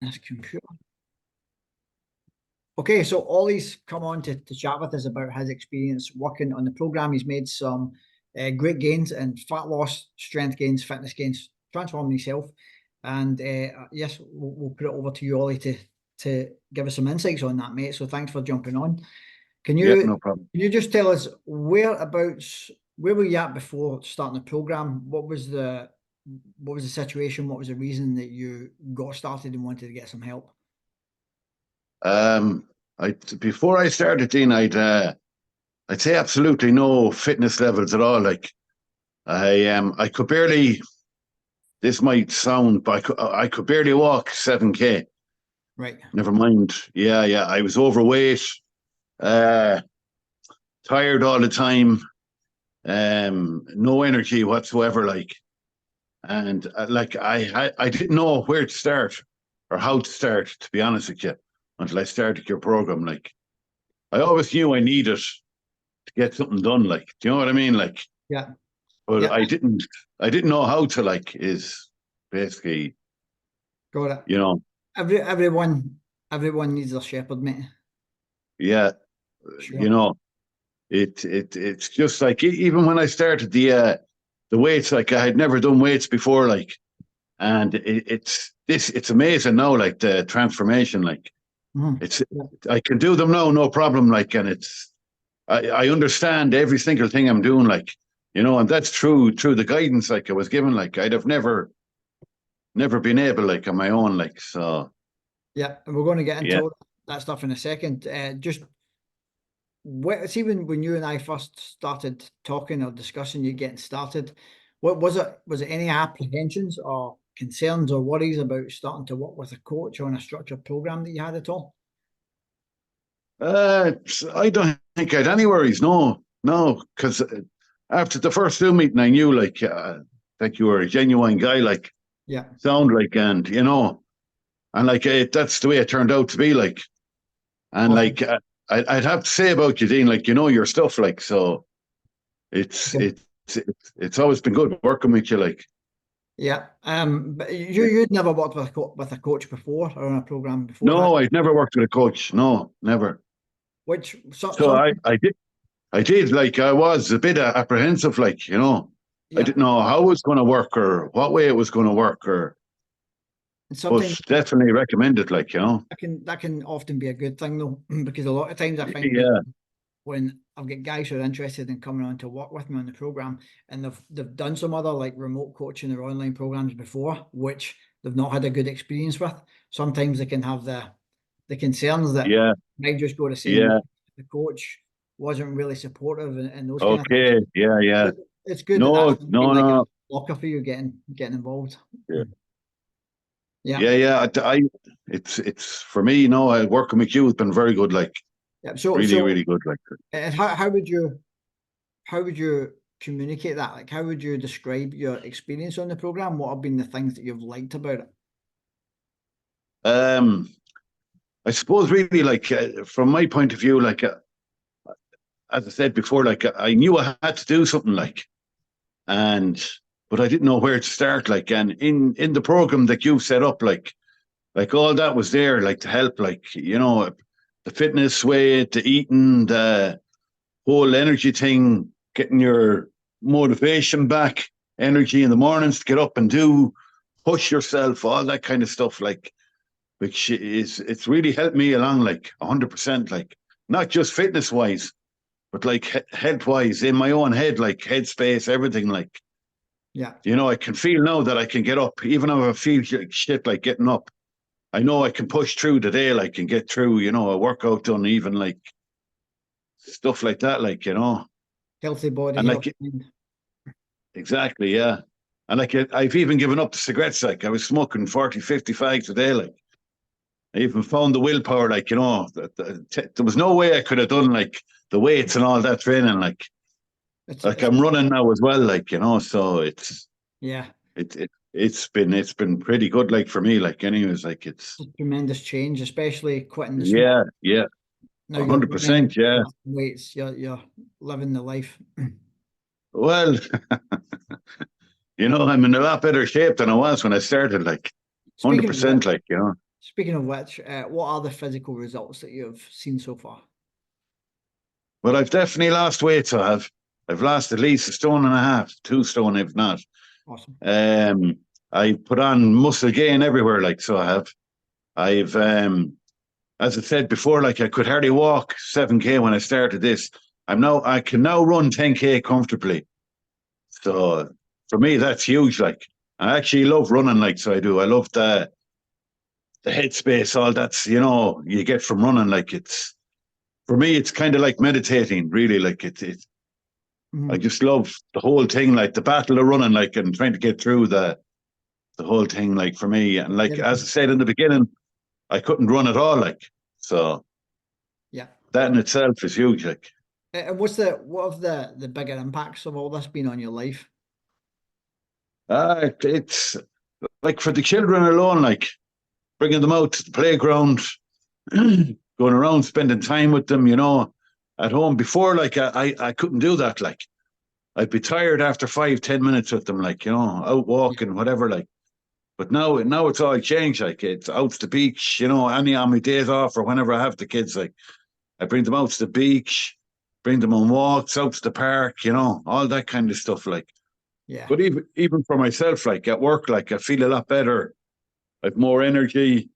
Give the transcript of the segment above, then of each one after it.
This computer. Okay, so Ollie's come on to chat with us about his experience working on the program. He's made some great gains in fat loss, strength gains, fitness gains, transforming himself. And yes, we'll put it over to you, Ollie, to give us some insights on that, mate. So thanks for jumping on. Can Yeah, you no problem. can you just tell us where were you at before starting the program? What was the situation? What was the reason that you got started and wanted to get some help? Before I started, Dean, I'd say absolutely no fitness levels at all. Like I could barely. This might sound, but I could barely walk 7K. Right. Never mind. Yeah, I was overweight, uh, tired all the time, no energy whatsoever. Like, and like I didn't know where to start or how to start. To be honest with you, until I started your program, like I always knew I needed to get something done. Like, do you know what I mean? Like, Yeah. but Yeah. I didn't know how to. Like, is basically, Got it. you know, Everyone needs a shepherd, mate. yeah, Sure. you know. It's just like even when I started the weights, like I had never done weights before, like, and it's amazing now, like the transformation, like it's Yeah. I can do them now, no problem, like, and I understand every single thing I'm doing, like, and that's true through the guidance like I was given, like I'd have never been able, like on my own, like so. Yeah, and we're going to get Yeah. into that stuff in a second. Just see when you and I first started talking or discussing you getting started, what was it? Was it any apprehensions or concerns or worries about starting to work with a coach on a structured program that you had at all? I don't think I had any worries. No, because after the first Zoom meeting, I knew like you were a genuine guy, like Yeah. sound like, and and like that's the way it turned out to be, like, and Awesome. like I'd have to say about you, Dean, like your stuff, like so. It's Okay. it's it's always been good working with you, like. Yeah. But Yeah. you'd never worked with a coach before or on a program before, No, I'd never worked with a coach. No, never. which So I did, like I was a bit apprehensive, like, I yeah. didn't know how it was going to work or what way it was going to work, And but sometimes definitely recommend it, like, that can often be a good thing though, because a lot of times I find Yeah, when I've got guys who are interested in coming on to work with me on the program, and they've done some other like remote coaching or online programs before, which they've not had a good experience with. Sometimes they can have the concerns that yeah, might just go the same way. yeah. The coach wasn't really supportive and those kind of things. Okay, yeah, yeah. It's good that No, that's not been no, like a no. blocker for you getting involved. Yeah, Yeah. yeah. It's for me, working with you has been very good, like, Yeah. So really, so really good, like. how would you communicate that? Like, how would you describe your experience on the program? What have been the things that you've liked about it? Um, I suppose really, like, from my point of view, like, as I said before, like, I knew I had to do something, like, and but I didn't know where to start, like, and in the program that you set up, like all that was there, like to help, like, the fitness way, the eating, the whole energy thing, getting your motivation back, energy in the mornings to get up and push yourself, all that kind of stuff, like, which it's really helped me along, like 100%, like not just fitness wise, but like health wise in my own head, like headspace, everything, like, Yeah. I can feel now that I can get up, even if I feel like shit, like getting up. I know I can push through the day, like, and get through, a workout done, even like stuff like that, like, Healthy body, and healthy like, mind. exactly, yeah. And like, I've even given up the cigarettes, like, I was smoking 40, 50 fags a day, like, I even found the willpower, like, there was no way I could have done like the weights and all that training, It's, like it's I'm running now as well, like, so yeah, it's been pretty good, like, for me, like, anyways, like, it's, a tremendous change, especially quitting the smoke. yeah, yeah, Now you're running 100%, yeah. weights. You're living the life. Well, I'm in a lot better shape than I was when I started, like, Speaking of 100%, which, like, Speaking of which, what are the physical results that you've seen so far? Well, I've definitely lost weight, so I've lost at least 1.5 stone, 2 stone, if not. Awesome. I put on muscle gain everywhere, like, so I have. I've as I said before, like, I could hardly walk 7K when I started this. I can now run 10K comfortably. So for me, that's huge. Like, I actually love running, like, so I do. I love the headspace, all that's, you get from running. Like, for me, it's kind of like meditating, really. Like, I just love the whole thing, like the battle of running, like, and trying to get through the whole thing, like, for me. And like, Yeah. as I said in the beginning, I couldn't run at all, like, so Yeah. that in itself is huge, like. And what have the bigger impacts of all this been on your life? It's like for the children alone, like bringing them out to the playground, going around, spending time with them, at home. Before, like, I couldn't do that. Like, I'd be tired after 5, 10 minutes with them, like, out walking, whatever, like. But now it's all changed. Like, it's out to the beach, any on my days off or whenever I have the kids, like, I bring them out to the beach, bring them on walks, out to the park, all that kind of stuff, like. Yeah. But even for myself, like at work, like I feel a lot better. I've more energy.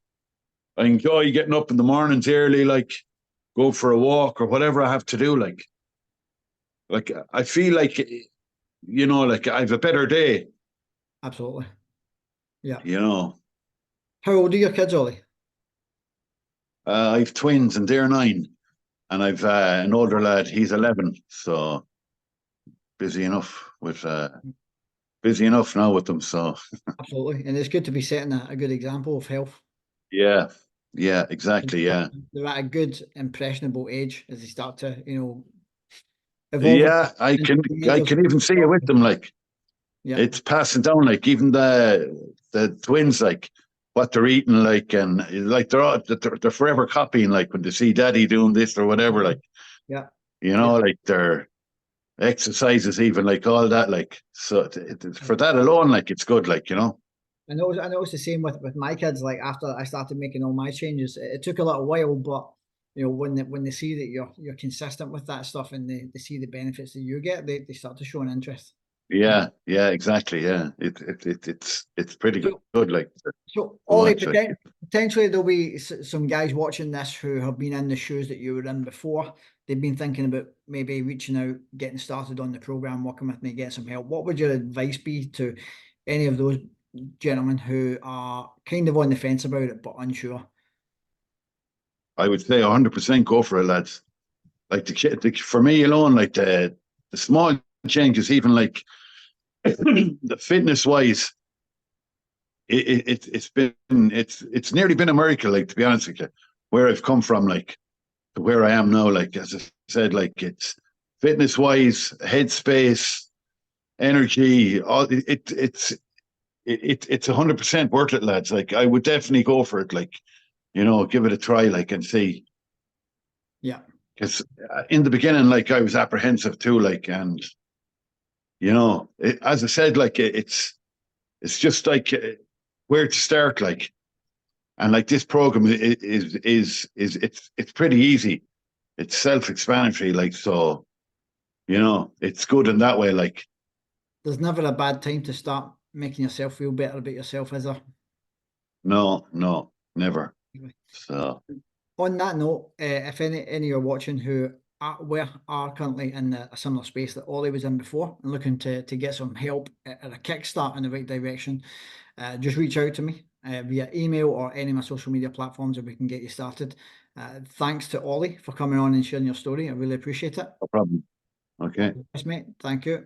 I enjoy getting up in the mornings early, like go for a walk or whatever I have to do. Like I feel like, like I have a better day. Absolutely. Yeah. You know, How old are your kids, Ollie? I've twins and they're 9, and I've an older lad. He's 11, so busy enough busy enough now with them. So Absolutely. And it's good to be setting a good example of health. yeah, yeah, exactly, yeah. They're at a good impressionable age as they start to, evolve Yeah, I into can the age I of can even see it with them. Like, yeah. it's passing down, like even the twins, like what they're eating, like, and like they're forever copying, like when they see daddy doing this or whatever, like, Yeah. Yeah. like their exercises, even like all that, like, so for that alone, like it's good, like, I know it's the same with my kids. Like after I started making all my changes, it took a little while, but when they see that you're consistent with that stuff and they see the benefits that you get, they start to show an interest. Yeah, yeah, exactly, yeah. It's pretty So good, like, to So, Ollie, watch, like. potentially there'll be some guys watching this who have been in the shoes that you were in before. They've been thinking about maybe reaching out, getting started on the program, working with me, get some help. What would your advice be to any of those gentlemen who are kind of on the fence about it but unsure? I would say 100% go for it, lads. Like for me alone, like the small changes, even like the fitness wise, it's nearly been a miracle, like, to be honest with you, where I've come from, like, to where I am now. Like, as I said, like, it's fitness wise, headspace, energy, all it's 100% worth it, lads. Like, I would definitely go for it, like, give it a try, like, and see. Yeah. Because in the beginning, like, I was apprehensive too, like, and as I said, like, it's just like where to start, like. And like, this program is it's pretty easy. It's self-explanatory, like, so it's good in that way. Like, There's never a bad time to start making yourself feel better about yourself, is there? no, no, never. So On that note, if any are watching who are currently in a similar space that Ollie was in before and looking to get some help at a kickstart in the right direction, just reach out to me via email or any of my social media platforms and we can get you started. Thanks to Ollie for coming on and sharing your story. I really appreciate it. no problem. Okay. Yes, mate. Thank you.